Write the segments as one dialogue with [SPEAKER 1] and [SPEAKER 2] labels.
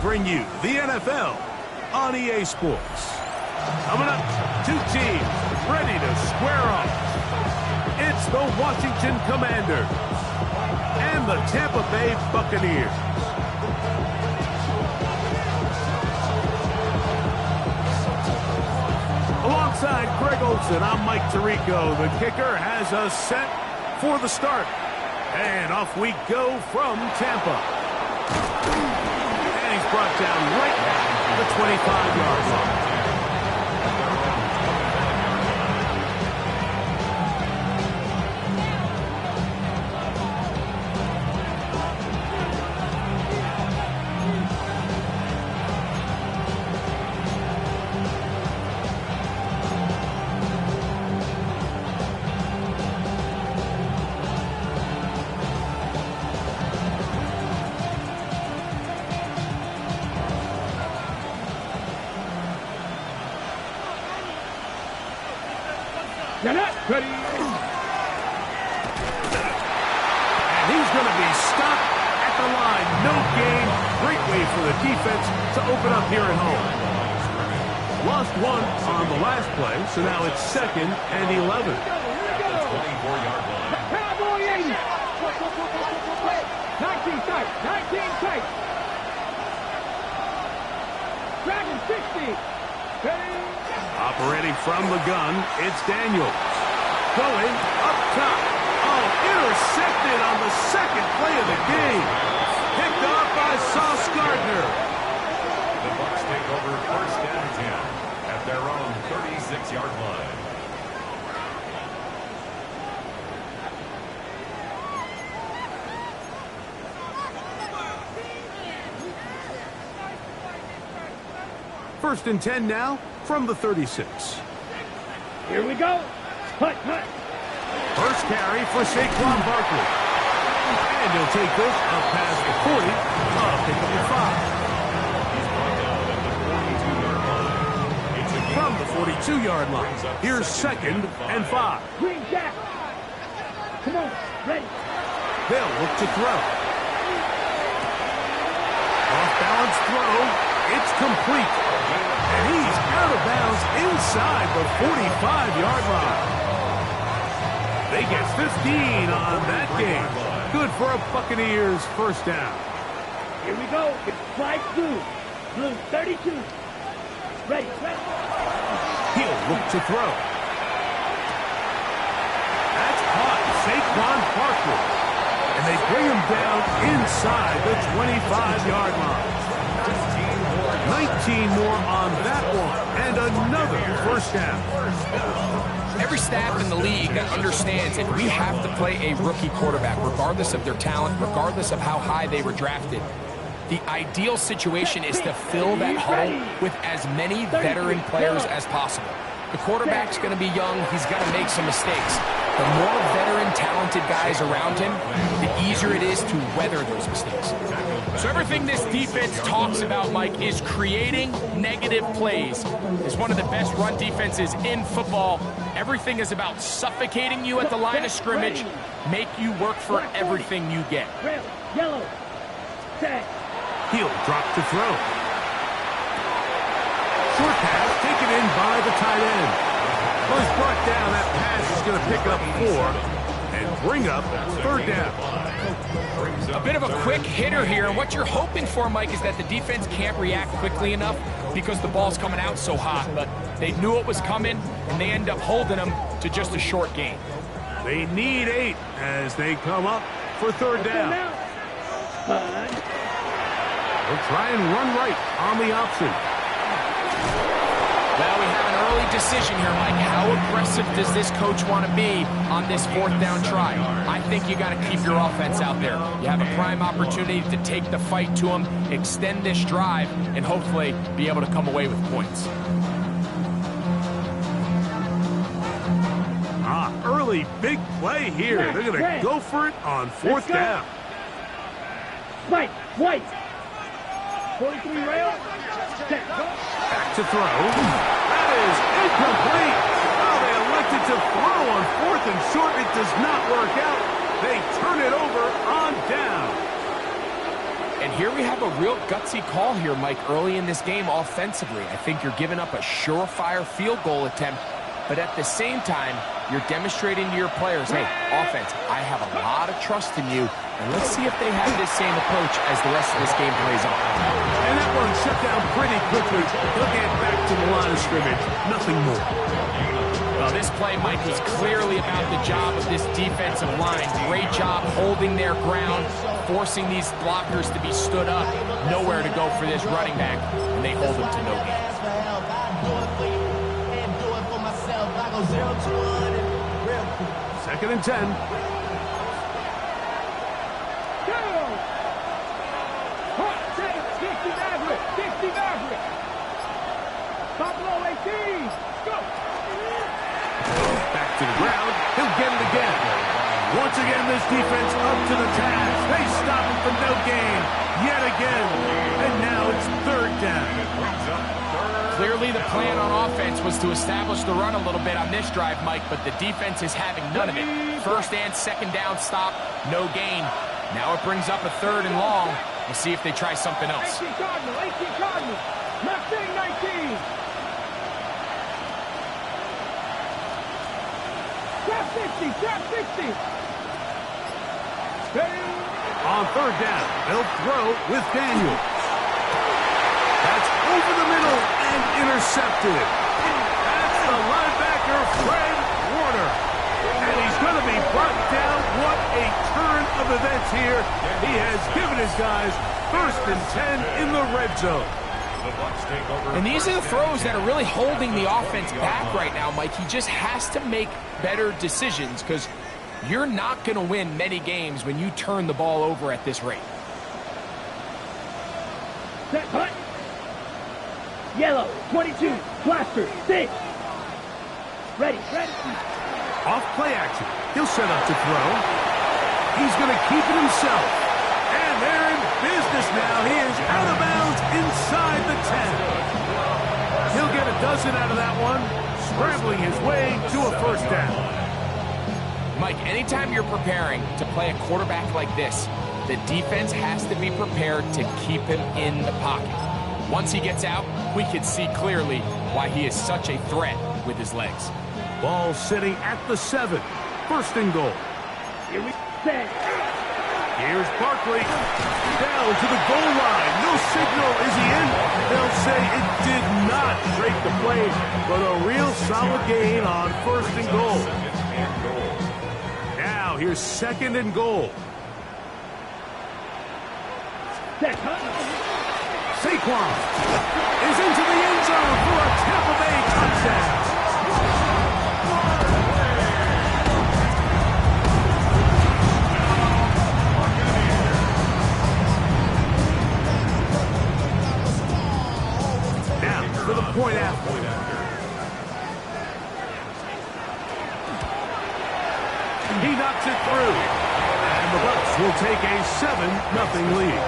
[SPEAKER 1] bring you the NFL on EA Sports. Coming up, two teams ready to square off. It's the Washington Commanders and the Tampa Bay Buccaneers. Alongside Greg Olsen, I'm Mike Tirico. The kicker has us set for the start. And off we go from Tampa. And he's brought down right at the 25-yard line. Ready. And he's going to be stopped at the line. No gain. Great way for the defense to open up here at home. Lost one on the last play, so now it's 2nd and 11.
[SPEAKER 2] 24-yard line. Cowboy 80. 19 tight. 19 tight. Dragon 60. Ready.
[SPEAKER 1] Operating from the gun, it's Daniels. Going up top. Oh, intercepted on the second play of the game. Picked off by Sauce Gardner.
[SPEAKER 2] The Bucs take over 1st and 10 at their own 36-yard line.
[SPEAKER 1] First and 10 now from the 36.
[SPEAKER 3] Here we go. Hut.
[SPEAKER 1] First carry for Saquon Barkley. And he'll take this up past the 40. Pick up the 5. From the 42-yard line. Here's 2nd and 5.
[SPEAKER 3] Green Jack. Come on. Ready.
[SPEAKER 1] They'll look to throw. Off-balance throw. It's complete. And he's out of bounds inside the 45-yard line. They get 15 on that game. Good for a Buccaneers first down.
[SPEAKER 3] Here we go. It's flight blue. Blue 32. Ready.
[SPEAKER 1] He'll look to throw. That's caught. Saquon Barkley. And they bring him down inside the 25-yard line. 19 more on that one. And another first down.
[SPEAKER 4] Every staff in the league understands if we have to play a rookie quarterback, regardless of their talent, regardless of how high they were drafted, the ideal situation is to fill that huddle with as many veteran players as possible. The quarterback's going to be young. He's got to make some mistakes. The more veteran, talented guys around him, the easier it is to weather those mistakes. So everything this defense talks about, Mike, is creating negative plays. It's one of the best run defenses in football. Everything is about suffocating you at the line of scrimmage, make you work for everything you get.
[SPEAKER 3] Red, yellow, set.
[SPEAKER 1] He'll drop to throw. Short pass taken in by the tight end. Well, he's brought down. That pass is going to pick up 4 and bring up 3rd down.
[SPEAKER 4] A bit of a quick hitter here, and what you're hoping for, Mike, is that the defense can't react quickly enough because the ball's coming out so hot, but they knew it was coming, and they end up holding them to just a short gain.
[SPEAKER 1] They need 8 as they come up for 3rd down. They'll try and run right on the option.
[SPEAKER 4] Well, we have an early decision here, Mike. How aggressive does this coach want to be on this 4th down try? I think you got to keep your offense out there. You have a prime opportunity to take the fight to them, extend this drive, and hopefully be able to come away with points.
[SPEAKER 1] Early big play here. They're going to go for it on 4th down.
[SPEAKER 3] White. 43 rail.
[SPEAKER 1] Back to throw. That is incomplete. Oh, they elected to throw on 4th and short. It does not work out. They turn it over on down.
[SPEAKER 4] And here we have a real gutsy call here, Mike, early in this game offensively. I think you're giving up a surefire field goal attempt, but at the same time, you're demonstrating to your players, hey, offense, I have a lot of trust in you, and let's see if they have this same approach as the rest of this game plays on.
[SPEAKER 1] And that one shut down pretty quickly. He'll get back to the line of scrimmage. Nothing more.
[SPEAKER 4] Well, this play, Mike, was clearly about the job of this defensive line. Great job holding their ground, forcing these blockers to be stood up. Nowhere to go for this running back, and they hold him to no gain.
[SPEAKER 1] Second and 10. Back to the ground. He'll get it again. Once again, this defense up to the task. They stop him for no gain. Yet again. And now it's third down.
[SPEAKER 4] Clearly the plan on offense was to establish the run a little bit on this drive, Mike, but the defense is having none of it. First and second down stop, no gain. Now it brings up a third and long. We'll see if they try something else.
[SPEAKER 3] 18 Cardinal. Left wing 19. Trap 60.
[SPEAKER 1] On third down, they'll throw with Daniels. That's over the middle and intercepted. That's the linebacker, Fred Warner. And he's going to be brought down. What a turn of events here. He has given his guys first and 10 in the red zone.
[SPEAKER 4] And these are the throws that are really holding the offense back right now, Mike. He just has to make better decisions because you're not going to win many games when you turn the ball over at this rate.
[SPEAKER 3] Set, hut. Yellow, 22, blaster, 6. Ready.
[SPEAKER 1] Off play action. He'll set up to throw. He's going to keep it himself. And they're in business now. He is out of bounds inside the 10. He'll get a dozen out of that one, scrambling his way to a first down.
[SPEAKER 4] Mike, anytime you're preparing to play a quarterback like this, the defense has to be prepared to keep him in the pocket. Once he gets out, we can see clearly why he is such a threat with his legs.
[SPEAKER 1] Ball sitting at the 7. First and goal.
[SPEAKER 3] Here we set.
[SPEAKER 1] Here's Barkley. Down to the goal line. No signal. Is he in? They'll say it did not break the play, but a real solid gain on first and goal. Now here's second and goal.
[SPEAKER 3] Set.
[SPEAKER 1] Saquon is into the end zone for a Tampa Bay touchdown. Now for the point after. He knocks it through. And the Bucs will take a 7-0 lead.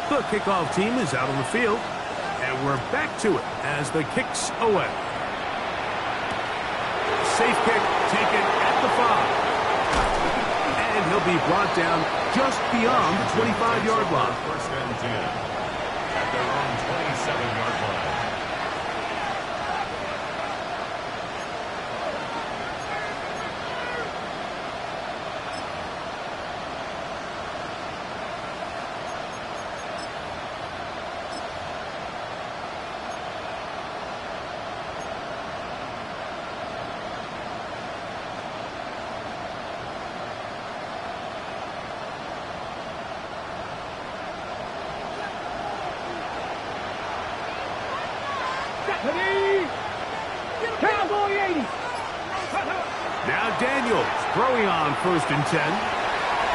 [SPEAKER 1] The kickoff team is out on the field, and we're back to it as the kick's away. Safe kick taken at the 5. And he'll be brought down just beyond the 25-yard line.
[SPEAKER 2] First and 10 at their own 27-yard line.
[SPEAKER 3] Cowboy 80.
[SPEAKER 1] Now Daniels throwing on first and 10.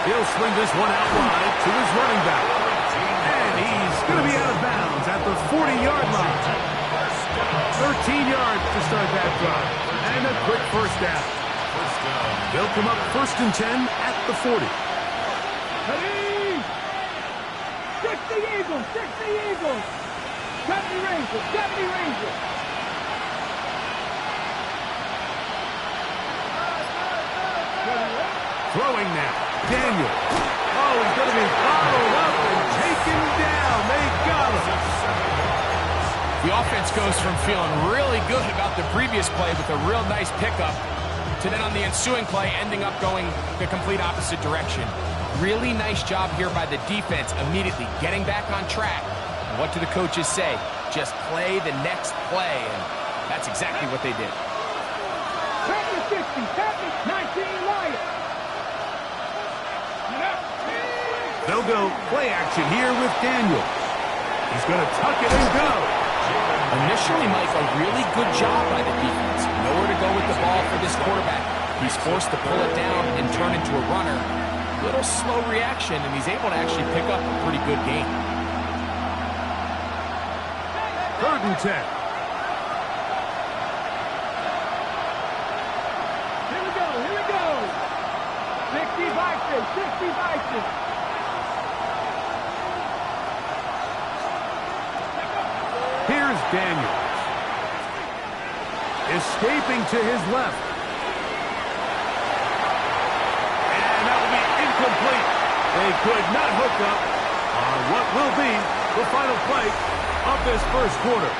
[SPEAKER 1] He'll swing this one out wide to his running back. And he's going to be out of bounds at the 40-yard line. 13 yards to start that drive. And a quick first down. They'll come up first and 10 at the 40.
[SPEAKER 3] 60 Eagles. 70 Rangers, 70 Rangers.
[SPEAKER 1] Throwing now. Daniel. Oh, he's going to be followed up and taken down. They got him.
[SPEAKER 4] The offense goes from feeling really good about the previous play with a real nice pickup to then on the ensuing play ending up going the complete opposite direction. Really nice job here by the defense, immediately getting back on track. And what do the coaches say? Just play the next play, and that's exactly what they did.
[SPEAKER 3] Packers 60, Packers 19 Lions.
[SPEAKER 1] They'll go play action here with Daniel. He's going to tuck it and go.
[SPEAKER 4] Initially, Mike, a really good job by the defense. Nowhere to go with the ball for this quarterback. He's forced to pull it down and turn into a runner. Little slow reaction, and he's able to actually pick up a pretty good gain.
[SPEAKER 1] 3rd and 10.
[SPEAKER 3] Here we go, here we go. 60 Vikings, 60 Vikings.
[SPEAKER 1] Here's Daniels. Escaping to his left. And that will be incomplete. They could not hook up on what will be the final play of this first quarter.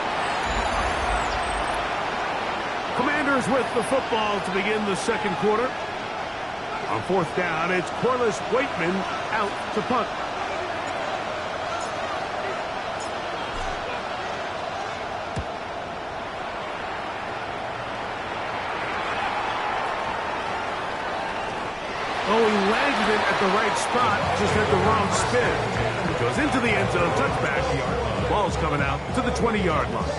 [SPEAKER 1] Commanders with the football to begin the second quarter. On 4th down, it's Corliss Waitman out to punt. Oh, he landed it at the right spot, just had the wrong spin. It goes into the end zone, touchback. The ball's coming out to the 20-yard line.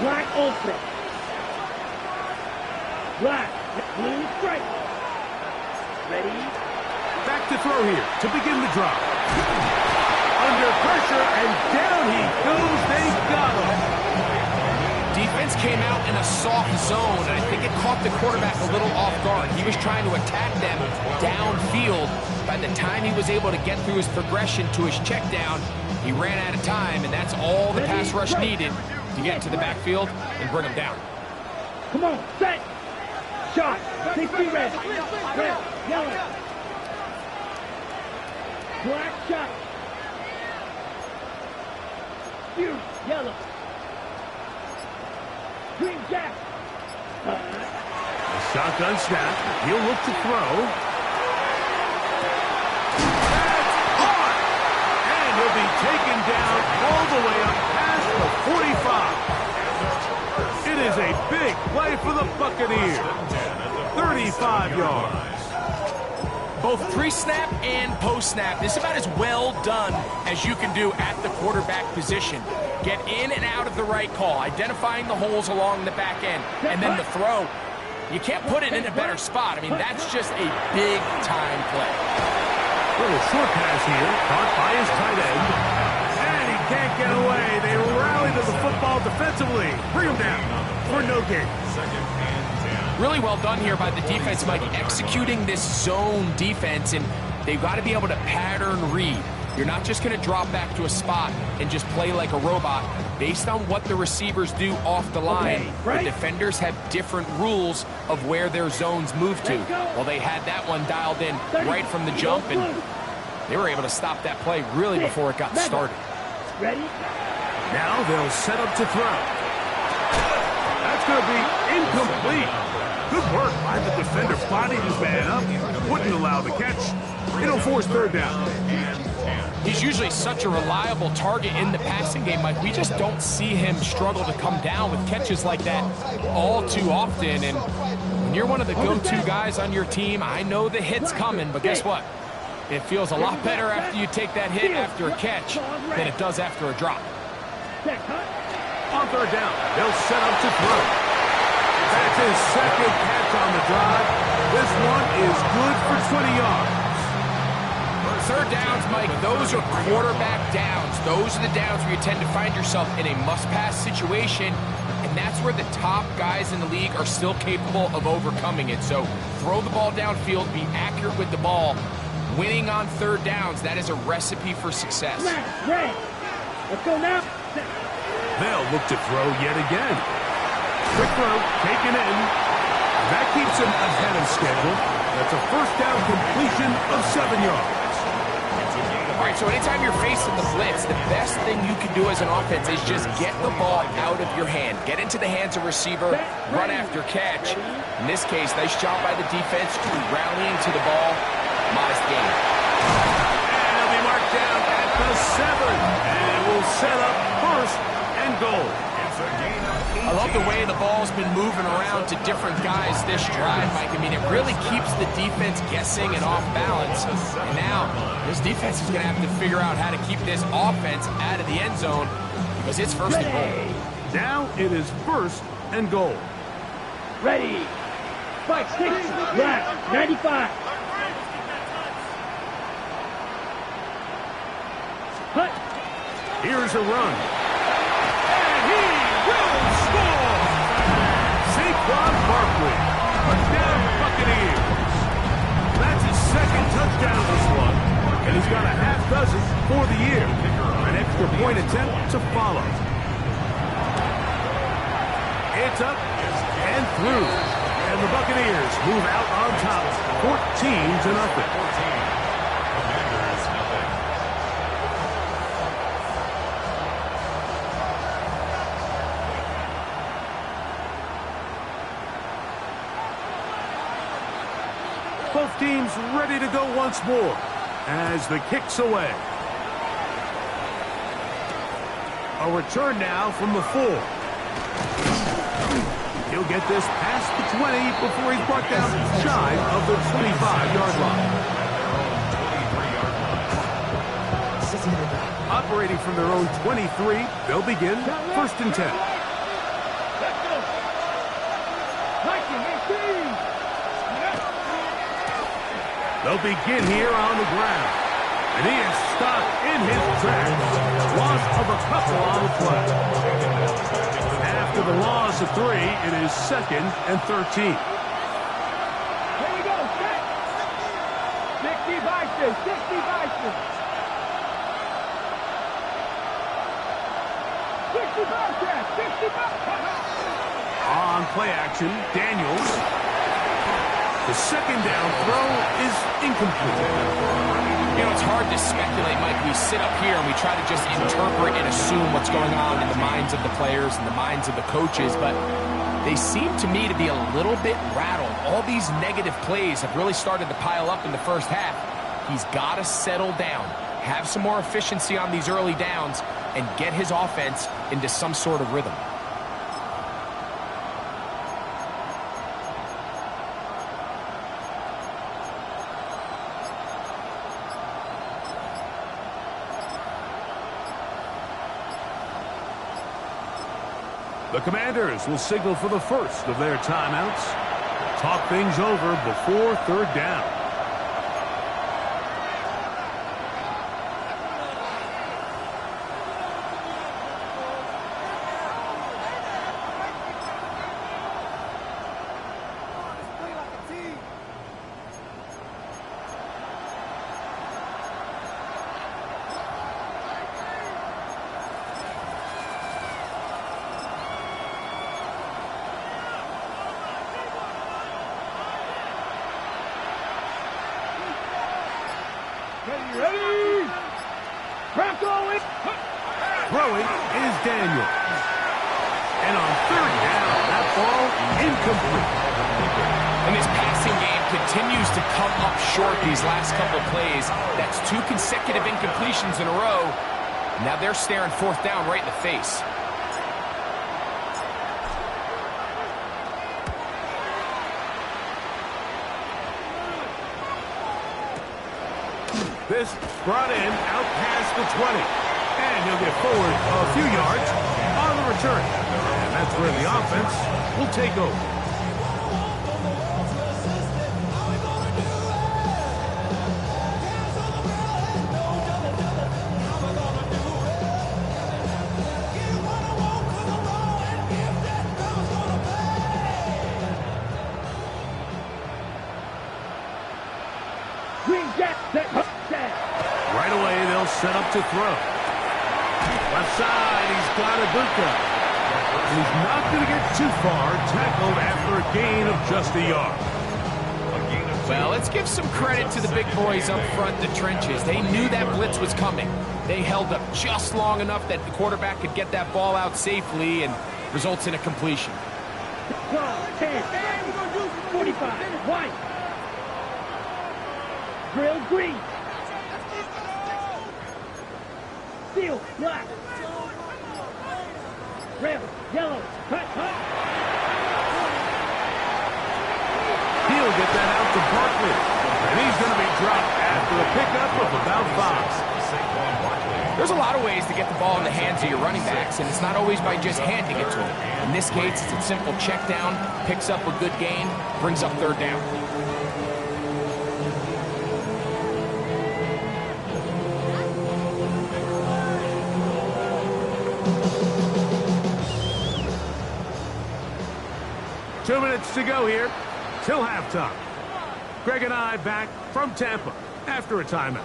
[SPEAKER 3] Black open. Black, blue straight. Ready?
[SPEAKER 1] Back to throw here to begin the drive. Under pressure, and down he goes. They got him.
[SPEAKER 4] Defense came out in a soft zone, and I think it caught the quarterback a little off guard. He was trying to attack them downfield. By the time he was able to get through his progression to his check down, he ran out of time, and that's all the pass rush needed to get to the backfield and bring him down.
[SPEAKER 3] Come on, set. Shot. 60 red. Red, yellow. Black shot. Blue, yellow. Green jack.
[SPEAKER 1] A shotgun snap. He'll look to throw. That's hard. And he'll be taken down all the way up past the 45. It is a big play for the Buccaneers. 35 yards.
[SPEAKER 4] Both pre-snap and post-snap, this is about as well done as you can do at the quarterback position. Get in and out of the right call, identifying the holes along the back end, and then the throw. You can't put it in a better spot. I mean, that's just a big-time play.
[SPEAKER 1] Little short pass here, caught by his tight end. And he can't get away. They rally to the football defensively. Bring him down for no gain.
[SPEAKER 4] Really well done here by the defense, Mike, executing this zone defense, and they've got to be able to pattern read. You're not just going to drop back to a spot and just play like a robot. Based on what the receivers do off the line, the defenders have different rules of where their zones move to. Well, they had that one dialed in right from the jump, and they were able to stop that play really before it got started.
[SPEAKER 3] Ready?
[SPEAKER 1] Now they'll set up to throw. That's going to be incomplete. Good work by the defender. Bodied his man up. Wouldn't allow the catch. It'll force 3rd down.
[SPEAKER 4] He's usually such a reliable target in the passing game, Mike. We just don't see him struggle to come down with catches like that all too often. And when you're one of the go-to guys on your team, I know the hit's coming, but guess what? It feels a lot better after you take that hit after a catch than it does after a drop.
[SPEAKER 1] On 3rd down, they'll set up to throw. That's his 2nd catch on the drive. This one is good for 20 yards.
[SPEAKER 4] Third downs, Mike, those are quarterback downs. Those are the downs where you tend to find yourself in a must-pass situation, and that's where the top guys in the league are still capable of overcoming it. So throw the ball downfield, be accurate with the ball. Winning on third downs, that is a recipe for success.
[SPEAKER 3] Ray, let's go now.
[SPEAKER 1] They'll look to throw yet again. Quick throw, taken in. That keeps him ahead of schedule. That's a first down completion of 7 yards.
[SPEAKER 4] All right, so anytime you're facing the blitz, the best thing you can do as an offense is just get the ball out of your hand. Get into the hands of receiver, run after catch. In this case, nice job by the defense rallying to the ball. Modest gain.
[SPEAKER 1] And he'll be marked down at the 7. And it will set up first and goal.
[SPEAKER 4] I love the way the ball's been moving around to different guys this drive, Mike. I mean, it really keeps the defense guessing and off balance. And now, this defense is going to have to figure out how to keep this offense out of the end zone because it's first and goal.
[SPEAKER 1] Now it is first and goal.
[SPEAKER 3] Ready. 5, 6, left, 95. Hut.
[SPEAKER 1] Here's a run. And he will score! Saquon Barkley, touchdown Buccaneers. That's his second touchdown this one, and he's got a half dozen for the year. An extra point attempt to follow. It's up and through, and the Buccaneers move out on top, 14-0. Both teams ready to go once more as the kick's away. A return now from the 4. He'll get this past the 20 before he's brought down shy of the 25-yard line. Operating from their own 23, they'll begin first and 10. They'll begin here on the ground. And he is stopped in his tracks. Loss of a couple on the play. After the loss of 3, it is second and 13.
[SPEAKER 3] Here we go, set. 60 Vices, 60 Vices. 60 Vices, 60 Vices.
[SPEAKER 1] On play action, Daniels. The second down throw is incomplete.
[SPEAKER 4] You know, it's hard to speculate, Mike. We sit up here and we try to just interpret and assume what's going on in the minds of the players and the minds of the coaches, but they seem to me to be a little bit rattled. All these negative plays have really started to pile up in the first half. He's got to settle down, have some more efficiency on these early downs, and get his offense into some sort of rhythm.
[SPEAKER 1] The Commanders will signal for the first of their timeouts. Talk things over before third down.
[SPEAKER 3] Ready? Throwing
[SPEAKER 1] is Daniel. And on third down, that ball incomplete.
[SPEAKER 4] And this passing game continues to come up short these last couple plays. That's 2 consecutive incompletions in a row. Now they're staring fourth down right in the face.
[SPEAKER 1] This brought in out past the 20. And he'll get forward a few yards on the return. And that's where the offense will take over.
[SPEAKER 3] Green jack, set, jack.
[SPEAKER 1] Right away, they'll set up to throw. Left side, he's got Ibuka. He's not going to get too far, tackled after a gain of just a yard.
[SPEAKER 4] Well, let's give some credit to the big boys up front, the trenches. They knew that blitz was coming. They held up just long enough that the quarterback could get that ball out safely and results in a completion.
[SPEAKER 3] 12, 10, 45, white. Drill green. Steel, black. Red, yellow, cut.
[SPEAKER 1] He'll get that out to Barkley. And he's going to be dropped after a pickup of about 5.
[SPEAKER 4] There's a lot of ways to get the ball in the hands of your running backs, and it's not always by just handing it to them. In this case, it's a simple check down, picks up a good gain, brings up third down.
[SPEAKER 1] Two minutes to go here till halftime. Greg and I back from Tampa after a timeout.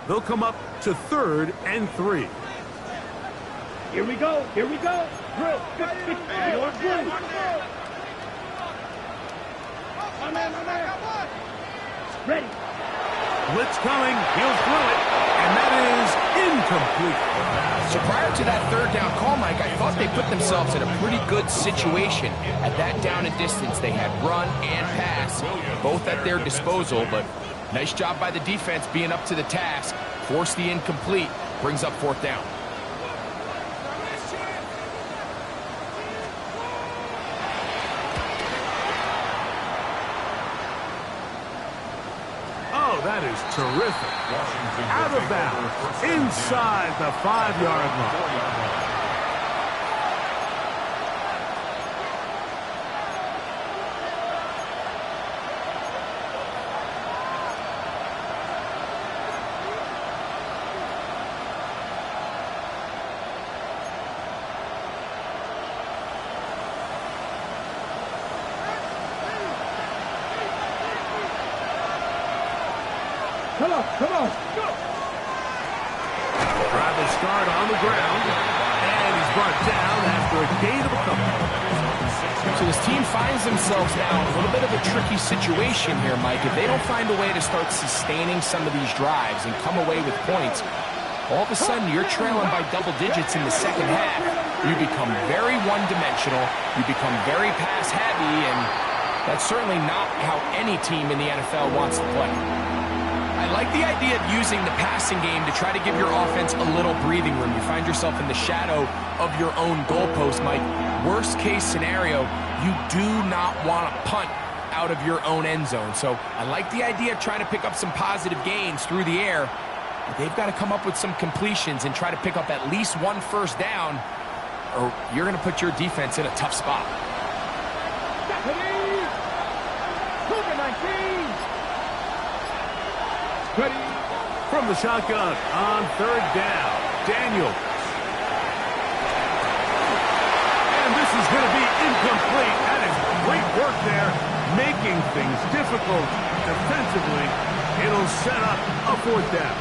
[SPEAKER 1] They'll come up to 3rd and 3.
[SPEAKER 3] Here we go. Drill. Your blue. Ready.
[SPEAKER 1] Blitz coming. He'll throw it. And that is incomplete.
[SPEAKER 4] So prior to that third down call, Mike, I thought they put themselves in a pretty good situation. At that down and distance, they had run and pass, both at their disposal, but nice job by the defense being up to the task. Force the incomplete, brings up 4th down.
[SPEAKER 1] Oh, that is terrific. Out of bounds, inside the 5-yard line.
[SPEAKER 3] Come on. Go.
[SPEAKER 1] Travis start on the ground, and he's brought down after a gain of a couple.
[SPEAKER 4] So this team finds themselves now in a little bit of a tricky situation here, Mike. If they don't find a way to start sustaining some of these drives and come away with points, all of a sudden you're trailing by double digits in the second half. You become very one-dimensional, you become very pass-heavy, and that's certainly not how any team in the NFL wants to play. I like the idea of using the passing game to try to give your offense a little breathing room. You find yourself in the shadow of your own goalpost, Mike. Worst case scenario, you do not want to punt out of your own end zone. So I like the idea of trying to pick up some positive gains through the air. But they've got to come up with some completions and try to pick up at least 1 first down, or you're going to put your defense in a tough spot.
[SPEAKER 1] Ready. From the shotgun on 3rd down, Daniels. And this is going to be incomplete. That is great work there, making things difficult defensively. It'll set up a 4th down.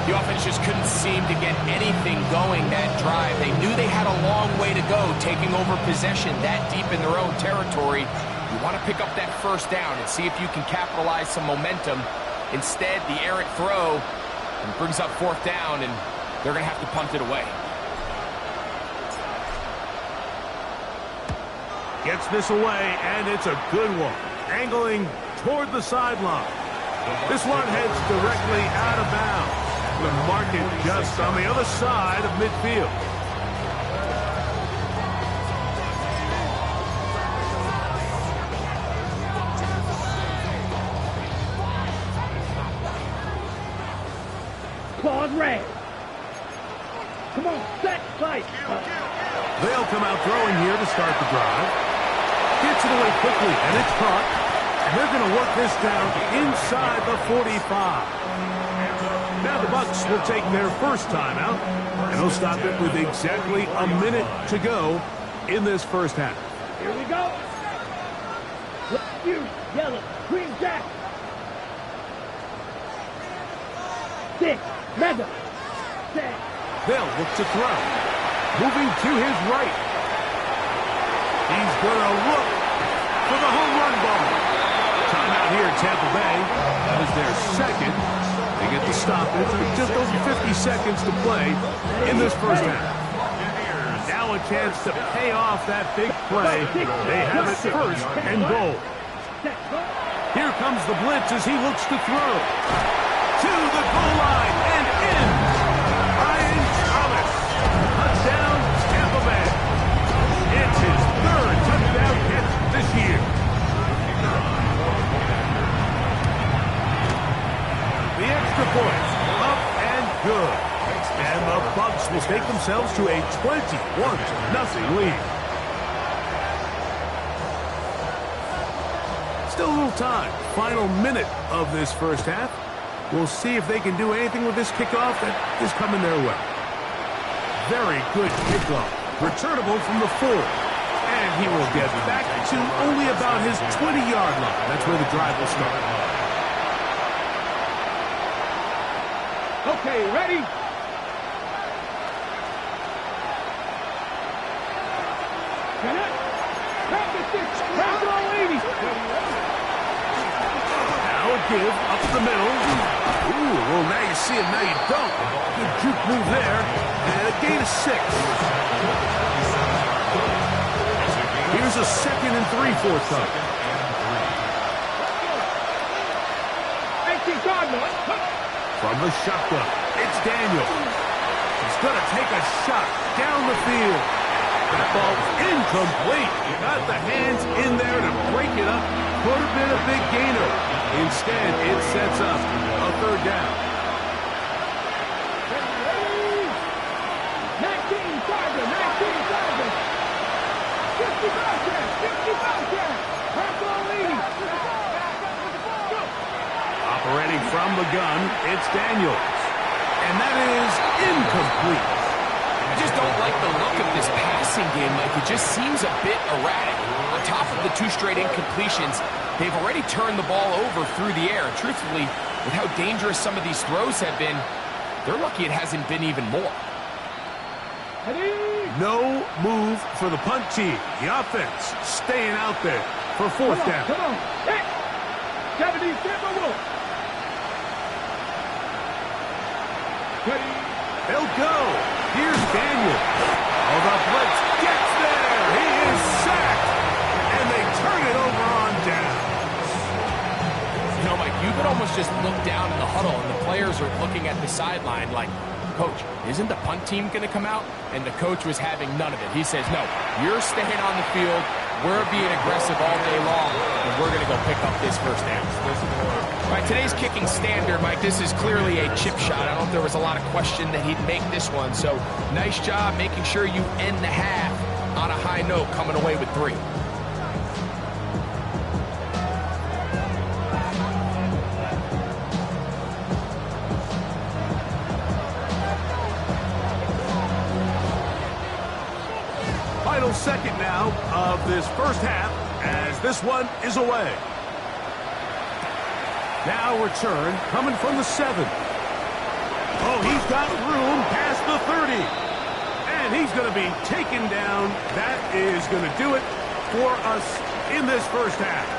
[SPEAKER 4] The offense just couldn't seem to get anything going that drive. They knew they had a long way to go, taking over possession that deep in their own territory. You want to pick up that first down and see if you can capitalize some momentum. Instead, the errant throw brings up 4th down, and they're going to have to punt it away.
[SPEAKER 1] Gets this away, and it's a good one. Angling toward the sideline. This one heads directly out of bounds. The market just on the other side of midfield.
[SPEAKER 3] Claws red. Come on, set, fight.
[SPEAKER 1] They'll come out throwing here to start the drive. Gets it away quickly, and it's caught. And they're going to work this down inside the 45. Now the Bucs will take their first timeout, and they'll stop it with exactly a minute to go in this first half.
[SPEAKER 3] Here we go. You, yellow, green jack. 6, leather. 6.
[SPEAKER 1] They'll look to throw. Moving to his right. He's going to look for the home run ball. Timeout here at Tampa Bay. That is their second. They get the stoppage. Just over 50 seconds to play in this first half. Now a chance to pay off that big play. They have it first and goal. Here comes the blitz as he looks to throw. To the goal line and in. Ryan Thomas. Touchdown, Tampa Bay. It's his third touchdown catch this year. The extra point, up and good. And the Bucs will take themselves to a 21-0 lead. Still a little time. Final minute of this first half. We'll see if they can do anything with this kickoff that is coming their way. Very good kickoff. Returnable from the 4. And he will get back to only about his 20-yard line. That's where the drive will start.
[SPEAKER 3] Okay, ready?
[SPEAKER 1] Now a give up the middle. Ooh, well, now you see it, now you don't. Good juke move there. And a gain of 6. Here's a 2nd and 3/4 time. From the shotgun, it's Daniel. He's going to take a shot down the field. That ball's incomplete. Got the hands in there to break it up. Could have been a big gainer. Instead, it sets up a 3rd down.
[SPEAKER 3] 19 target, 19 target. 50 yards.
[SPEAKER 1] Operating from the gun, it's Daniels. And that is incomplete.
[SPEAKER 4] I just don't like the look of this passing game, Mike. It just seems a bit erratic. On top of the 2 straight incompletions, they've already turned the ball over through the air. Truthfully, with how dangerous some of these throws have been, they're lucky it hasn't been even more.
[SPEAKER 1] No move for the punt team. The offense staying out there for 4th down.
[SPEAKER 3] Come on. Hey. 70,
[SPEAKER 1] They'll go. Here's Daniel. Oh, the blitz gets there. He is sacked. And they turn it over on down.
[SPEAKER 4] You know, Mike, you could almost just look down in the huddle and the players are looking at the sideline like, Coach, isn't the punt team going to come out? And the coach was having none of it. He says, no, you're staying on the field. We're being aggressive all day long, and we're going to go pick up this first down. All right, today's kicking standard, Mike, this is clearly a chip shot. I don't know if there was a lot of question that he'd make this one. So nice job making sure you end the half on a high note, coming away with 3.
[SPEAKER 1] Final second now of this first half as this one is away. Now return coming from the 7. Oh, he's got room past the 30. And he's going to be taken down. That is going to do it for us in this first half.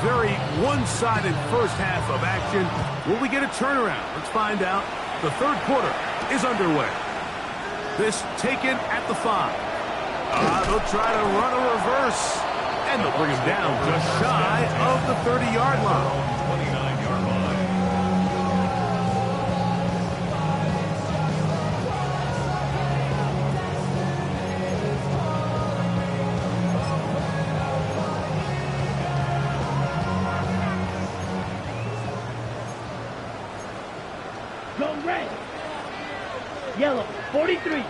[SPEAKER 1] Very one-sided first half of action. Will we get a turnaround? Let's find out. The 3rd quarter is underway. This taken at the 5. They'll try to run a reverse. And they'll bring him down just shy of the 30-yard line.
[SPEAKER 2] 29-yard line.
[SPEAKER 3] Zone red. Yellow, 43.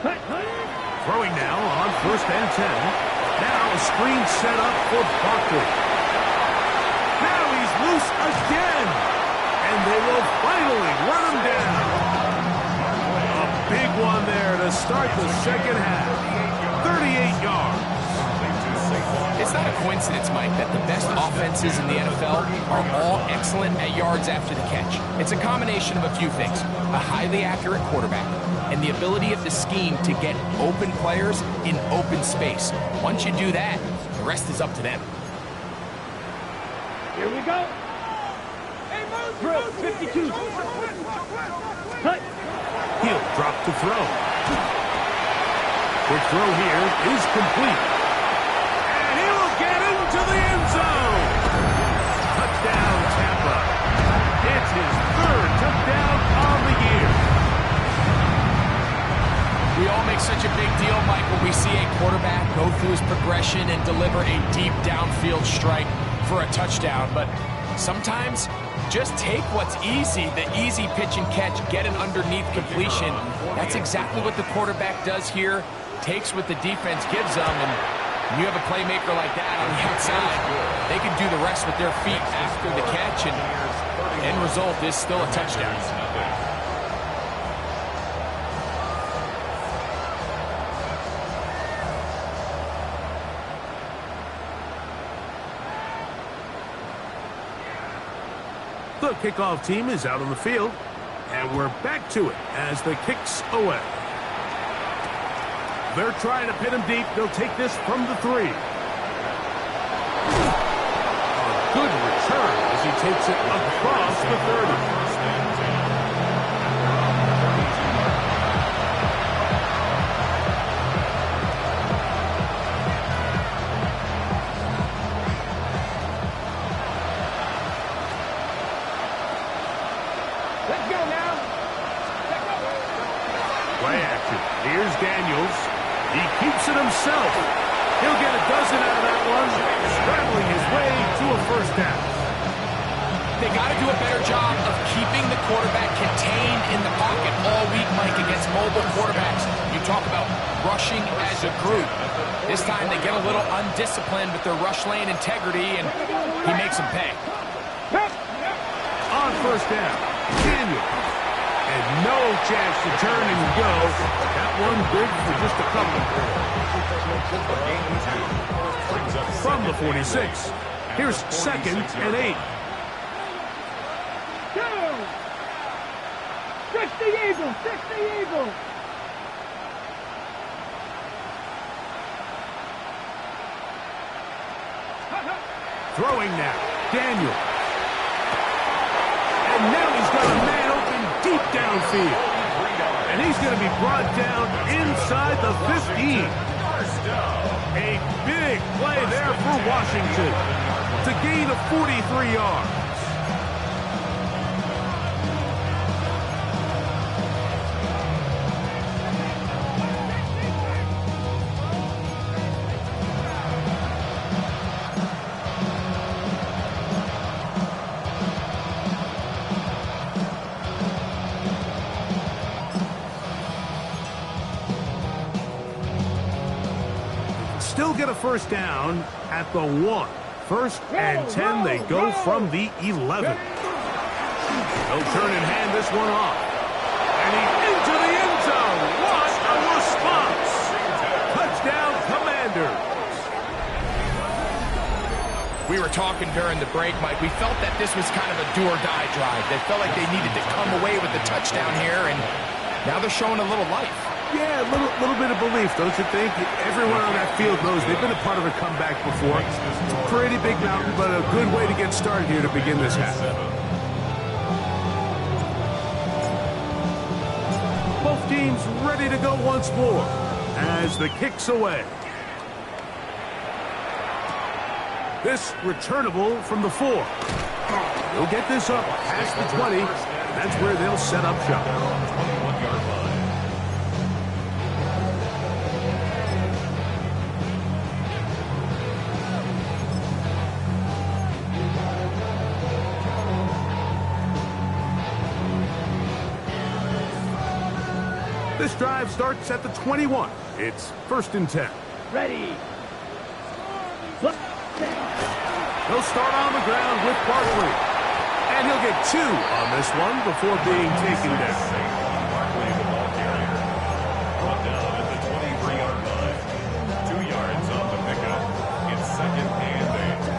[SPEAKER 3] Cut.
[SPEAKER 1] Throwing now on 1st and 10. Now a screen set up for Barkley. Now he's loose again. And they will finally run him down. A big one there to start the second half. 38 yards.
[SPEAKER 4] It's not a coincidence, Mike, that the best offenses in the NFL are all excellent at yards after the catch. It's a combination of a few things. A highly accurate quarterback and the ability of the scheme to get open players in open space. Once you do that, the rest is up to them.
[SPEAKER 3] Here we go. Throw, 52. Cut.
[SPEAKER 1] He'll drop to throw. The throw here is complete. And he will get into the end zone. Touchdown, Tampa. It's his 3rd touchdown on the year.
[SPEAKER 4] We all make such a big deal, Mike, when we see a quarterback go through his progression and deliver a deep downfield strike for a touchdown. But sometimes just take what's easy, the easy pitch and catch, get an underneath completion. That's exactly what the quarterback does here. Takes what the defense gives them, and when you have a playmaker like that on the outside, they can do the rest with their feet after the catch, and the end result is still a touchdown.
[SPEAKER 1] The kickoff team is out on the field, and we're back to it as the kick's away. They're trying to pin him deep. They'll take this from the 3. A good return as he takes it across the 30.
[SPEAKER 3] Let's go now.
[SPEAKER 1] Play action. Here's Daniels. He keeps it himself. He'll get a dozen out of that one, scrambling his way to a 1st down.
[SPEAKER 4] They got to do a better job of keeping the quarterback contained in the pocket all week, Mike, against mobile quarterbacks. You talk about rushing as a group. This time they get a little undisciplined with their rush lane integrity, and he makes them pay.
[SPEAKER 1] On 1st down, Daniels. And no chance to turn and go. That one big for just a couple. From the 46, here's 2nd and 8.
[SPEAKER 3] Go! 60 Eagles, 60 Eagles.
[SPEAKER 1] Throwing now, Daniel. And now he's got a man open deep downfield. And he's going to be brought down inside the 15. A big play there for Washington to gain a 43 yards. Still get a 1st down at the 1. 1st and 10, they go from the 11. They'll turn and hand this one off. And he's into the end zone. What a response. Touchdown, Commanders.
[SPEAKER 4] We were talking during the break, Mike. We felt that this was kind of a do-or-die drive. They felt like they needed to come away with the touchdown here, and now they're showing a little life.
[SPEAKER 1] Yeah, a little bit of belief, don't you think? Everyone on that field knows they've been a part of a comeback before. It's a pretty big mountain, but a good way to get started here to begin this half. Both teams ready to go once more as the kick's away. This returnable from the 4. They'll get this up past the 20. That's where they'll set up shop.
[SPEAKER 2] 21-yard line.
[SPEAKER 1] This drive starts at the 21. It's 1st and 10.
[SPEAKER 3] Ready.
[SPEAKER 1] He'll start on the ground with Barkley. And he'll get 2 on this one before being taken down.
[SPEAKER 2] Barkley, the ball carrier. Brought down at the 23-yard line. 2 yards on the pickup. It's 2nd and 8.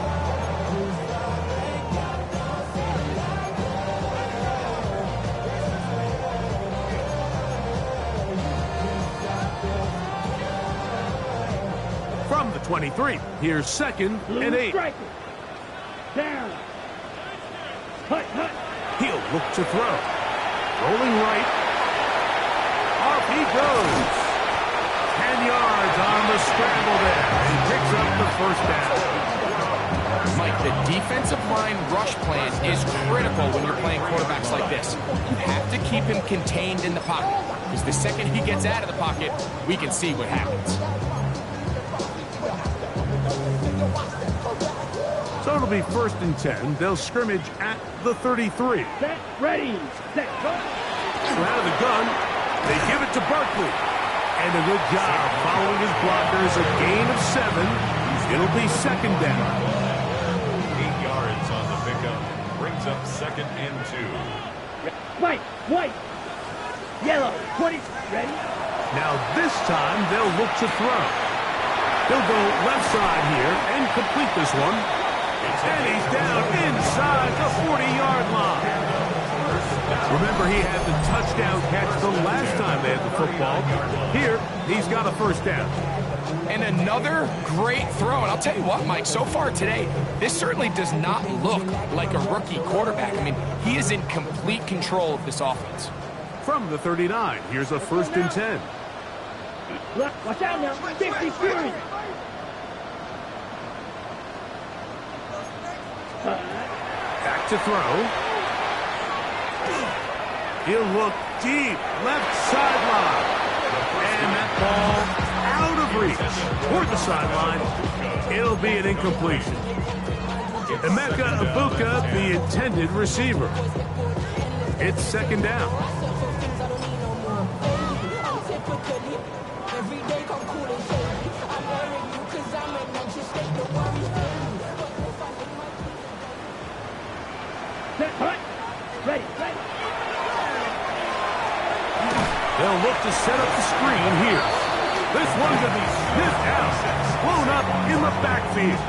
[SPEAKER 1] From the 23, here's 2nd and 8.
[SPEAKER 3] Striker. Down. Hut, hut.
[SPEAKER 1] He'll look to throw. Rolling right. Off he goes. 10 yards on the scramble there. He picks up the 1st down.
[SPEAKER 4] Mike, the defensive line rush plan is critical when you're playing quarterbacks like this. You have to keep him contained in the pocket, because the second he gets out of the pocket, we can see what happens.
[SPEAKER 1] So it'll be 1st and 10. They'll scrimmage at the 33.
[SPEAKER 3] Set. Ready. Set. Go.
[SPEAKER 1] So out of the gun, they give it to Barkley. And a good job following his blockers. A gain of 7. It'll be 2nd down.
[SPEAKER 2] 8 yards on the pickup. Brings up 2nd and 2.
[SPEAKER 3] White. White. Yellow. 20. Ready.
[SPEAKER 1] Now this time they'll look to throw. He'll go left side here and complete this one. And he's down inside the 40-yard line. Remember, he had the touchdown catch the last time they had the football. Here, he's got a 1st down.
[SPEAKER 4] And another great throw. And I'll tell you what, Mike, so far today, this certainly does not look like a rookie quarterback. I mean, he is in complete control of this offense.
[SPEAKER 1] From the 39, here's a 1st and 10.
[SPEAKER 3] Look, watch out now. 50 Fury.
[SPEAKER 1] Back to throw. He'll look deep, left sideline. And that ball out of reach toward the sideline. It'll be an incompletion. Emeka Ibuka, the intended receiver. It's 2nd down.
[SPEAKER 3] Ready, ready.
[SPEAKER 1] They'll look to set up the screen here. This one's going to be sniffed out, blown up in the backfield.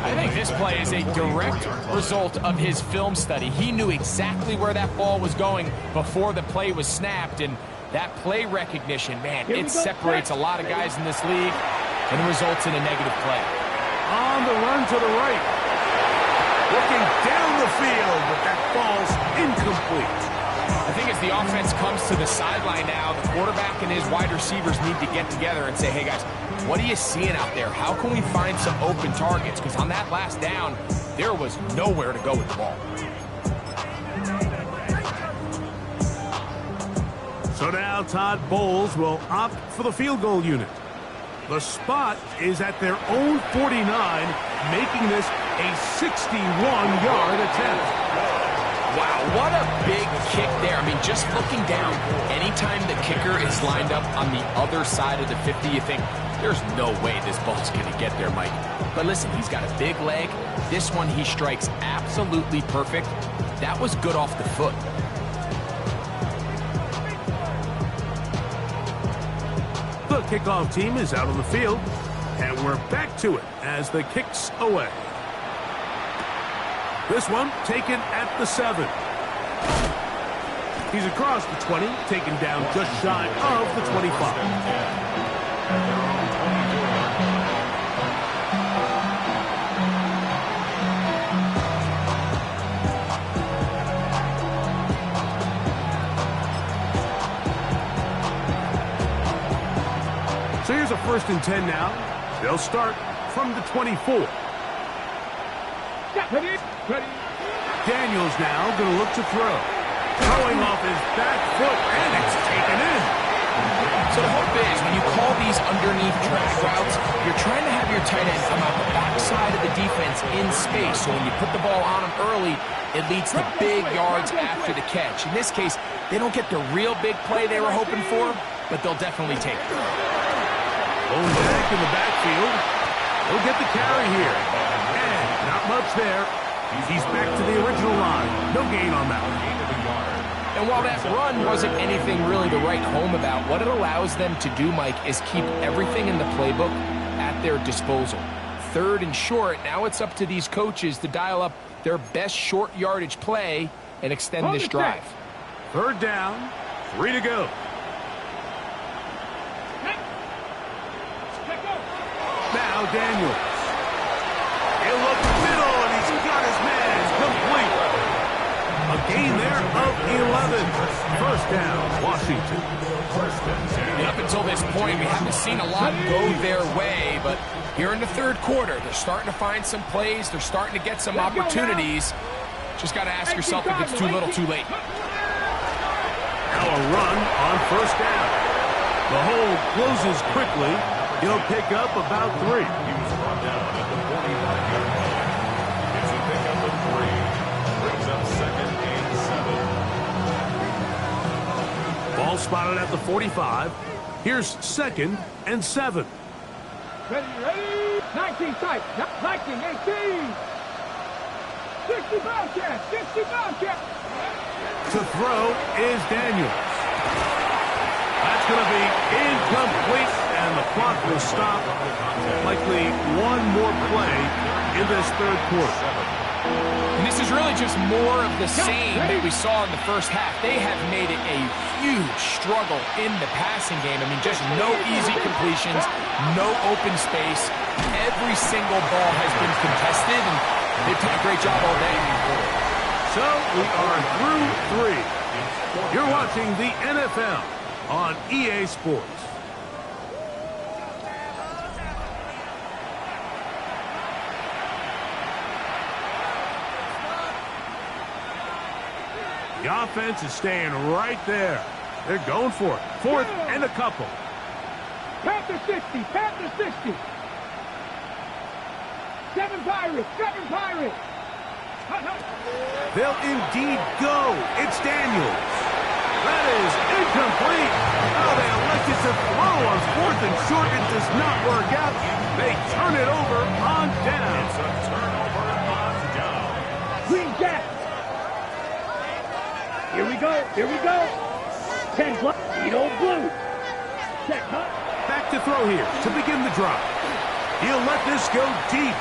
[SPEAKER 4] I think this play is a direct result of his film study. He knew exactly where that ball was going before the play was snapped, and that play recognition, man, it separates a lot of guys in this league and results in a negative play.
[SPEAKER 1] On the run to the right. Looking down the field, but that ball's incomplete.
[SPEAKER 4] I think as the offense comes to the sideline now, the quarterback and his wide receivers need to get together and say, hey, guys, what are you seeing out there? How can we find some open targets? Because on that last down, there was nowhere to go with the ball.
[SPEAKER 1] So now Todd Bowles will opt for the field goal unit. The spot is at their own 49, making this a 61-yard attempt.
[SPEAKER 4] Wow, what a big kick there. I mean, just looking down, anytime the kicker is lined up on the other side of the 50, you think, there's no way this ball's going to get there, Mike. But listen, he's got a big leg. This one he strikes absolutely perfect. That was good off the foot.
[SPEAKER 1] The kickoff team is out on the field, and we're back to it as the kick's away. This one taken at the 7. He's across the 20, taken down just shy of the 25. So here's a 1st and 10 now. They'll start from the 24.
[SPEAKER 3] Ready, ready.
[SPEAKER 1] Daniels now going to look to throw. Throwing off his back foot, and it's taken in.
[SPEAKER 4] So the hope is when you call these underneath drag routes, you're trying to have your tight end come out the backside of the defense in space. So when you put the ball on him early, it leads to big yards after the catch. In this case, they don't get the real big play they were hoping for, but they'll definitely take it.
[SPEAKER 1] Going back in the backfield. He'll get the carry here. And not much there. He's back to the original line. No gain on that one.
[SPEAKER 4] And while that run wasn't anything really to write home about, what it allows them to do, Mike, is keep everything in the playbook at their disposal. 3rd and short, now it's up to these coaches to dial up their best short yardage play and extend this drive.
[SPEAKER 1] 3rd down, 3 to go. Now Daniels. He'll look middle, and he's got his man. It's complete. A gain there of 11. 1st down, Washington.
[SPEAKER 4] And up until this point, we haven't seen a lot go their way, but here in the 3rd quarter, they're starting to find some plays. They're starting to get some opportunities. Just got to ask yourself if it's too little, too late.
[SPEAKER 1] Now a run on 1st down. The hole closes quickly. He'll pick up about 3.
[SPEAKER 2] He was brought down at the 45-yard line. It's a pickup of 3. Brings up 2nd and 7.
[SPEAKER 1] Ball spotted at the 45. Here's 2nd and 7.
[SPEAKER 3] Ready? 19 tight. 19, 18. 60 Bobcat. 60 Bobcat.
[SPEAKER 1] To throw is Daniels. That's going to be incomplete, and the clock will stop. Likely one more play in this 3rd quarter.
[SPEAKER 4] And this is really just more of the same that we saw in the first half. They have made it a huge struggle in the passing game. I mean, just no easy completions, no open space. Every single ball has been contested, and they've done a great job all day.
[SPEAKER 1] So we are through 3. You're watching the NFL on EA Sports. The offense is staying right there. They're going for it. 4th and a couple.
[SPEAKER 3] Panther 60. Panther 60. 7 Pirates. 7 Pirates.
[SPEAKER 1] They'll indeed go. It's Daniels. That is incomplete. Oh, they elected to throw on 4th and short. It does not work out. They turn it over on down.
[SPEAKER 2] It's a turnover on down.
[SPEAKER 3] Green Jack. Here we go. Here we go. 10 block. Edo blue. Check, huh?
[SPEAKER 1] Back to throw here to begin the drive. He'll let this go deep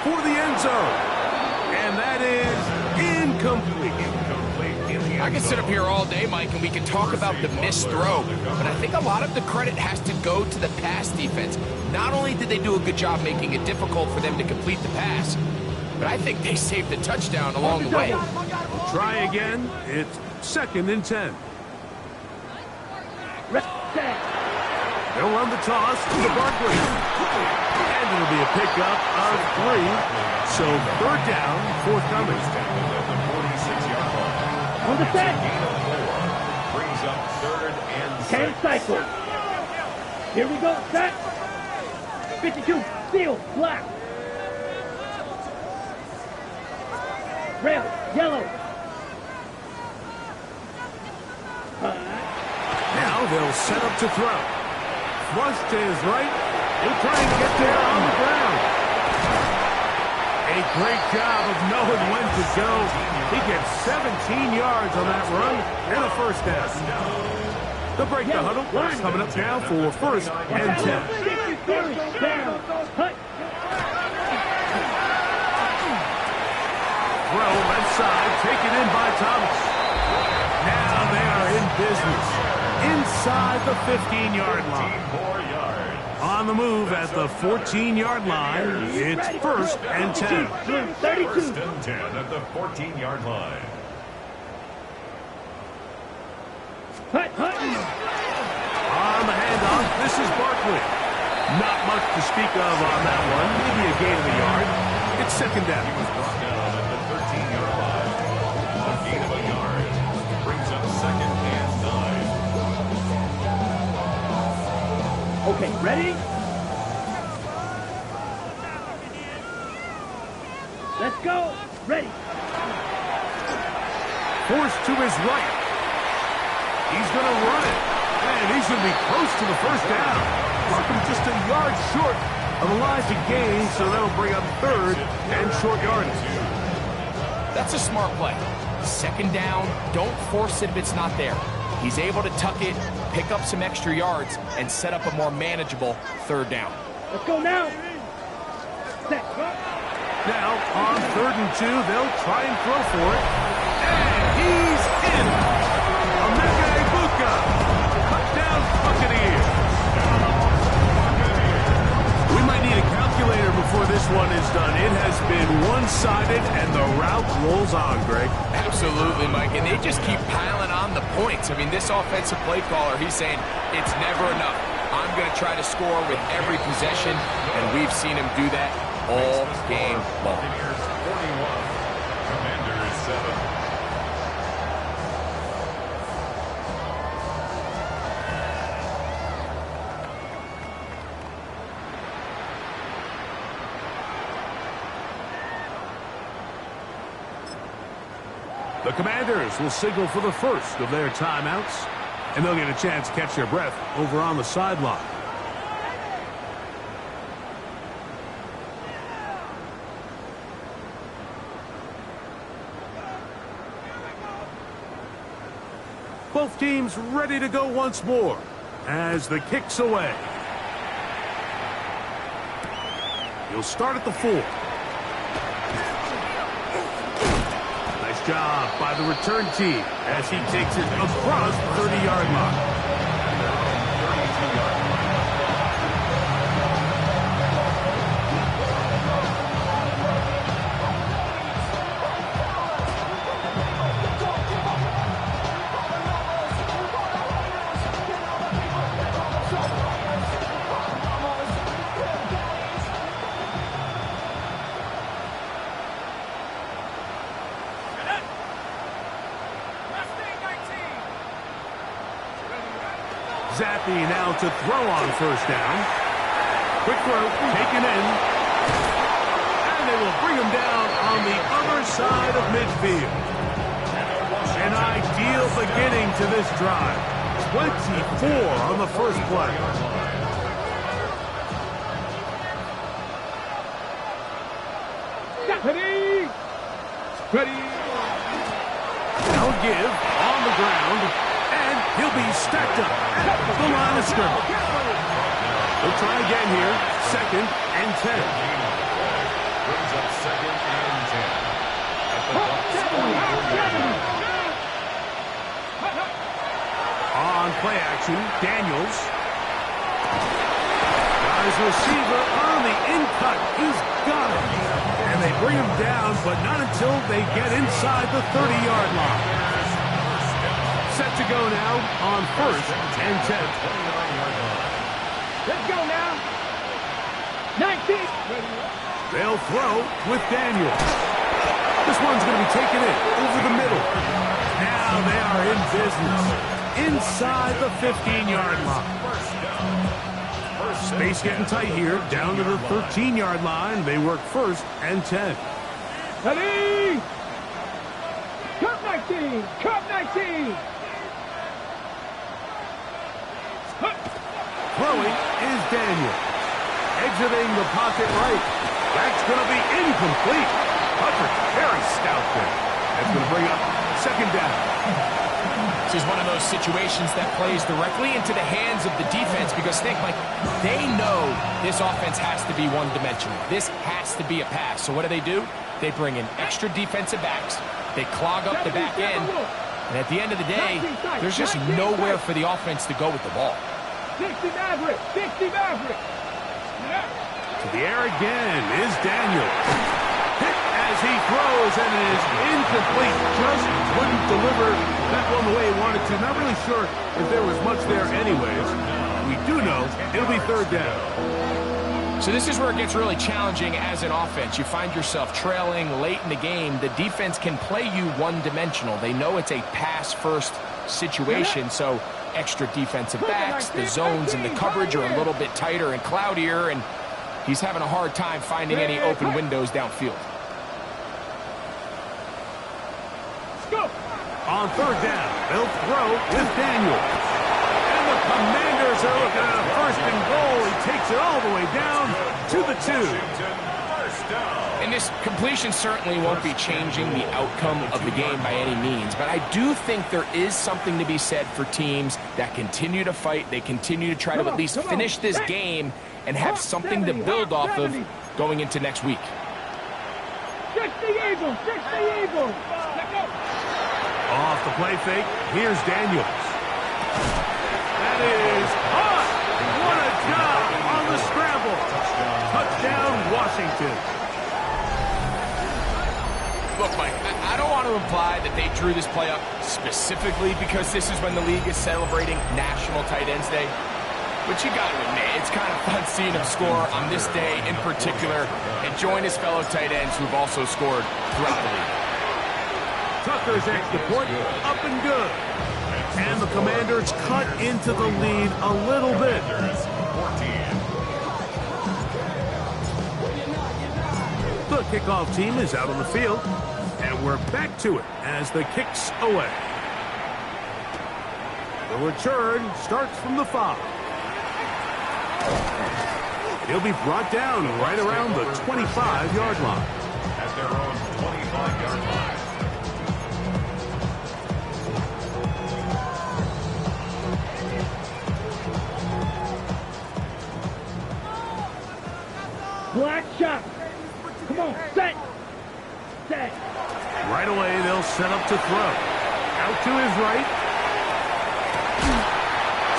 [SPEAKER 1] for the end zone. And that is incomplete.
[SPEAKER 4] I can sit up here all day, Mike, and we can talk about the missed throw, but I think a lot of the credit has to go to the pass defense. Not only did they do a good job making it difficult for them to complete the pass, but I think they saved the touchdown along the way.
[SPEAKER 1] We'll try again. It's 2nd and 10. They'll run the toss to Barkley. And it'll be a pickup of 3. So 3rd down, forthcoming.
[SPEAKER 3] On the set.
[SPEAKER 2] Brings up 3rd and
[SPEAKER 3] 10
[SPEAKER 2] 6.
[SPEAKER 3] cycles. Here we go. Set. 52. Steel. Black. Red. Yellow.
[SPEAKER 1] Now they'll set up to throw. Thrust to his right. He'll try and get there on the ground. A great job of knowing when to go. He gets 17 yards on that run and a 1st down. The break the huddle coming up now for 1st and 10. Throw left side, taken in by Thomas. Now they are in business inside the 15-yard line.
[SPEAKER 2] 4 yards.
[SPEAKER 1] On the move at the 14-yard line, it's 1st and 10.
[SPEAKER 3] 32.
[SPEAKER 2] 1st and 10 at the 14-yard line.
[SPEAKER 3] Hut.
[SPEAKER 1] On the handoff, this is Barkley. Not much to speak of on that one. Maybe a gain of a yard. It's 2nd down.
[SPEAKER 2] He was brought down at the 13-yard line. A gain of a yard. Brings up 2nd and 9.
[SPEAKER 3] Okay, ready? Let's go. Ready.
[SPEAKER 1] Forced to his right. He's going to run it. And he's going to be close to the first down. Markham just a yard short of the line to gain, so that'll bring up third and short yardage.
[SPEAKER 4] That's a smart play. Second down, don't force it if it's not there. He's able to tuck it, pick up some extra yards, and set up a more manageable third down.
[SPEAKER 3] Let's go now. Set.
[SPEAKER 1] Now, on 3rd and 2, they'll try and throw for it. And he's in. Emeka Egbuka. Touchdown Buccaneers. We might need a calculator before this one is done. It has been one-sided, and the route rolls on, Greg.
[SPEAKER 4] Absolutely, Mike, and they just keep piling on the points. I mean, this offensive play caller, he's saying it's never enough. I'm going to try to score with every possession, and we've seen him do that all game long.
[SPEAKER 2] Buccaneers 41, Commanders 7.
[SPEAKER 1] The Commanders will signal for the first of their timeouts, and they'll get a chance to catch their breath over on the sideline. Both teams ready to go once more as the kick's away. He'll start at the 4. Nice job by the return team as he takes it across the 30-yard line. Zappi now to throw on first down. Quick throw, taken in. And they will bring him down on the other side of midfield. An ideal beginning to this drive. 24 on the first play.
[SPEAKER 3] Ready. Ready.
[SPEAKER 1] Now give on the ground. And he'll be stacked up at the line of scrimmage. We'll try again here. 2nd and 10.
[SPEAKER 2] Brings up 2nd and 10. At the Bucs 44-yard line.
[SPEAKER 1] On play action, Daniels. Got his receiver on the in-cut. He's got it. And they bring him down, but not until they get inside the 30-yard line. Set to go now on 1st and 10.
[SPEAKER 3] Let's go now. 19.
[SPEAKER 1] They'll throw with Daniels. This one's going to be taken in over the middle. Now they are in business inside the 15-yard line. Space getting tight here. Down to the 13-yard line. They work 1st and 10.
[SPEAKER 3] Ready. Cut 19. Cut 19.
[SPEAKER 1] Throwing is Daniel. Exiting the pocket right. That's going to be incomplete. Coverage very stout there. That's going to bring up 2nd down.
[SPEAKER 4] This is one of those situations that plays directly into the hands of the defense because, think, like, they know this offense has to be one-dimensional. This has to be a pass. So what do? They bring in extra defensive backs. They clog up the back end. And at the end of the day, there's just nowhere for the offense to go with the ball.
[SPEAKER 3] 60 Maverick. 60 Maverick.
[SPEAKER 1] To the air again is Daniel. Hit as he throws, and it is incomplete. Just wouldn't deliver that one the way he wanted to. Not really sure if there was much there anyways. We do know it'll be 3rd down.
[SPEAKER 4] So this is where it gets really challenging as an offense. You find yourself trailing late in the game. The defense can play you one-dimensional. They know it's a pass-first situation, so extra defensive backs. The zones and the coverage are a little bit tighter and cloudier, and he's having a hard time finding any open windows downfield.
[SPEAKER 1] On third down, they'll throw with Daniels. And the Commanders are looking at a first and goal. He takes it all the way down to the 2.
[SPEAKER 4] And this completion certainly won't be changing the outcome of the game by any means, but I do think there is something to be said for teams that continue to fight. They continue to try to at least finish this game and have something to build off of going into next week.
[SPEAKER 3] Fix the Eagles! Fix the Eagles!
[SPEAKER 1] Off the play fake, here's Daniels. That is hot! What a job on the scramble! Touchdown, Washington.
[SPEAKER 4] Look, Mike, I don't want to imply that they drew this play up specifically because this is when the league is celebrating National Tight Ends Day. But you got to admit, it's kind of fun seeing him score on this day in particular and join his fellow tight ends who've also scored throughout the league.
[SPEAKER 1] Tucker's extra point, up and good. And the Commanders cut into the lead a little bit. The kickoff team is out on the field, and we're back to it as the kick's away. The return starts from the 5. He'll be brought down right around the 25-yard line.
[SPEAKER 2] At their own 25-yard line.
[SPEAKER 3] Black shot. Come on, set. Set.
[SPEAKER 1] Right away, they'll set up to throw. Out to his right.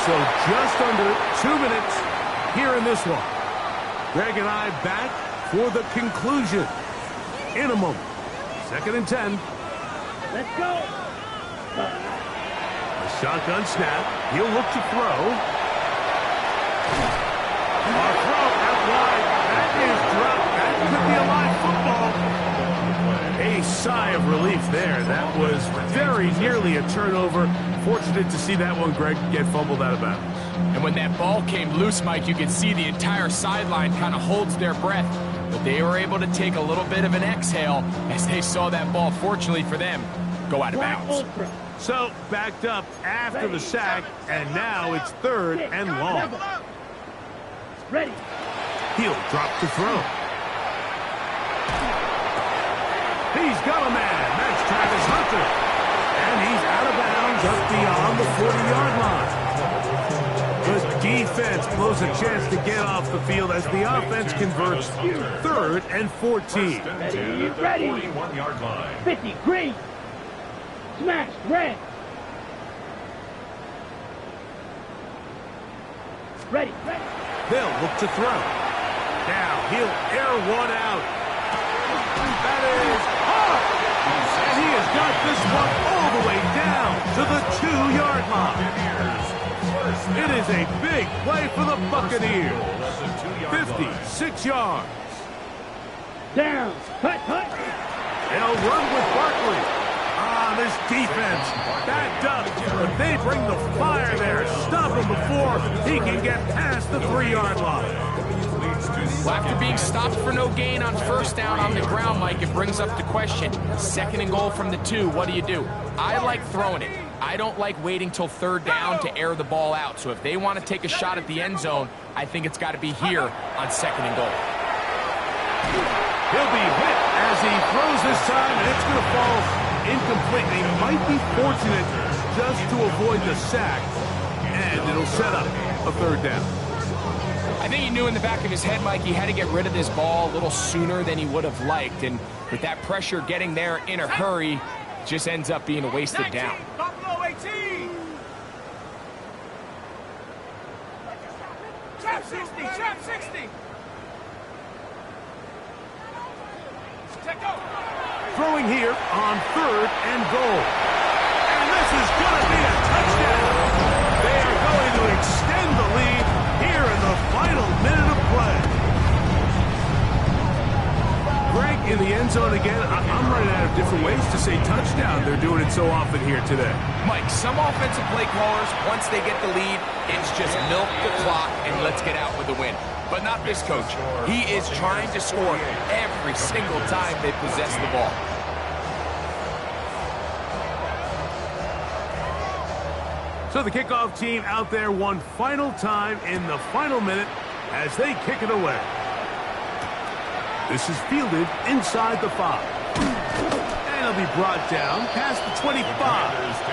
[SPEAKER 1] So just under 2 minutes here in this one. Greg and I back for the conclusion in a moment. 2nd and 10.
[SPEAKER 3] Let's go.
[SPEAKER 1] A shotgun snap. He'll look to throw. A throw out wide. That is dropped. That could be a live football. A sigh of relief there. That was very nearly a turnover. Fortunate to see that one, Greg, get fumbled out of bounds.
[SPEAKER 4] And when that ball came loose, Mike, you could see the entire sideline kind of holds their breath. But they were able to take a little bit of an exhale as they saw that ball, fortunately for them, go out of bounds.
[SPEAKER 1] So, backed up after the sack, and now it's 3rd and long.
[SPEAKER 3] Ready.
[SPEAKER 1] He'll drop to throw. He's got a man. That's Travis Hunter. And he's out of bounds up beyond the 40-yard line. The defense blows a chance to get off the field as the offense converts 3rd and 14.
[SPEAKER 3] Ready.
[SPEAKER 2] 41-yard line.
[SPEAKER 3] 50, green. Smash, red. Ready.
[SPEAKER 1] They'll look to throw. Now he'll air one out. That is hard. And he has got this one all the way down to the 2-yard line. It is a big play for the Buccaneers. 56 yards.
[SPEAKER 3] Down. Cut.
[SPEAKER 1] They'll run with Barkley. This defense backed up, but they bring the fire there. Stop him before he can get past the 3-yard line.
[SPEAKER 4] Well, after being stopped for no gain on 1st down on the ground, Mike, it brings up the question. 2nd and goal from the 2, what do? I like throwing it. I don't like waiting till 3rd down to air the ball out. So if they want to take a shot at the end zone, I think it's got to be here on 2nd and goal.
[SPEAKER 1] He'll be hit as he throws this time, and it's going to fall incomplete. They might be fortunate just to avoid the sack, and it'll set up a 3rd down.
[SPEAKER 4] I think he knew in the back of his head, Mike, he had to get rid of this ball a little sooner than he would have liked, and with that pressure getting there in a hurry, just ends up being a wasted down.
[SPEAKER 5] Buffalo 18. Trap 60.
[SPEAKER 1] Throwing here on 3rd and goal. And this is going to be a touchdown. They are going to extend the lead here in the final minute of play. Greg, in the end zone again. I'm running out of different ways to say touchdown. They're doing it so often here today.
[SPEAKER 4] Mike, some offensive play callers, once they get the lead, it's just milk the clock and let's get out with the win. But not this coach. He is trying to score every single time they possess the ball.
[SPEAKER 1] So the kickoff team out there one final time in the final minute as they kick it away. This is fielded inside the 5. And it'll be brought down past the 25.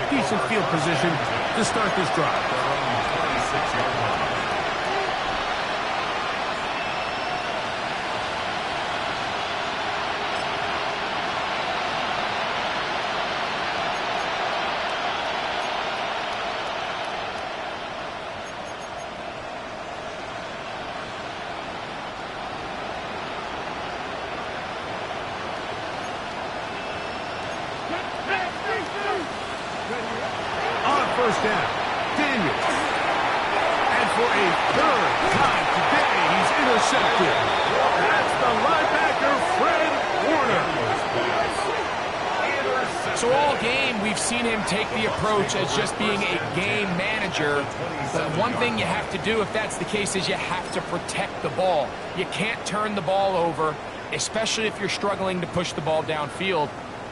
[SPEAKER 1] Decent field position to start this drive. First down, Daniels. And for a third time today, he's intercepted. That's the linebacker, Fred Warner.
[SPEAKER 4] So all game, we've seen him take the approach as just being a game manager. But one thing you have to do if that's the case is you have to protect the ball. You can't turn the ball over, especially if you're struggling to push the ball downfield.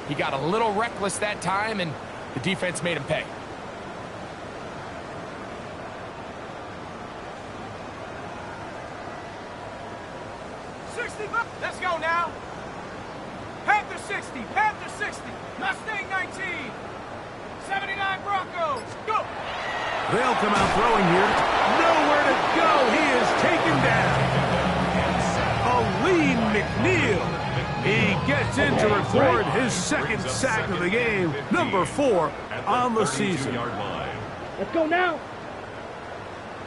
[SPEAKER 4] He got a little reckless that time, and the defense made him pay.
[SPEAKER 5] Let's go now. Panther 60, Panther 60, Mustang 19, 79 Broncos, go.
[SPEAKER 1] They'll come out throwing here. Nowhere to go. He is taken down. Aleen McNeil. He gets in to record his second sack of the game, number 4 on the season.
[SPEAKER 3] Let's go now.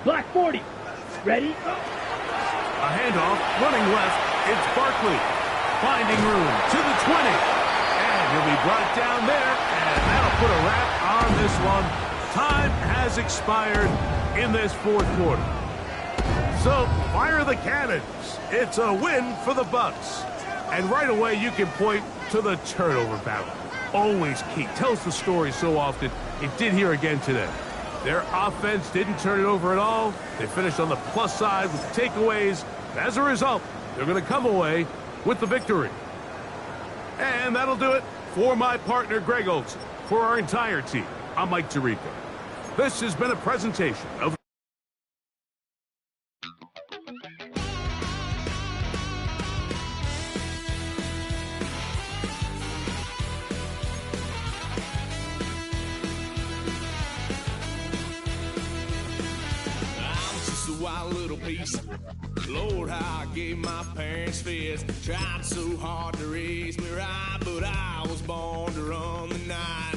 [SPEAKER 3] Black 40. Ready?
[SPEAKER 1] A handoff, running left. It's Barkley. Finding room to the 20. And he'll be brought down there, and that'll put a wrap on this one. Time has expired in this fourth quarter. So, fire the cannons. It's a win for the Bucs. And right away, you can point to the turnover battle. Always key. Tells the story so often. It did here again today. Their offense didn't turn it over at all. They finished on the plus side with takeaways. As a result, they're going to come away with the victory. And that'll do it for my partner, Greg Olson. For our entire team, I'm Mike Tirico. This has been a presentation of
[SPEAKER 6] wild little piece. Lord, how I gave my parents fist. Tried so hard to raise me right, but I was born to run the night.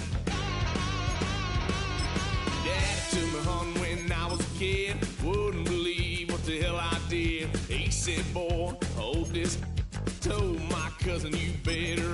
[SPEAKER 6] Daddy took me hunting when I was a kid. Wouldn't believe what the hell I did. He said, boy, hold this. Told my cousin, you better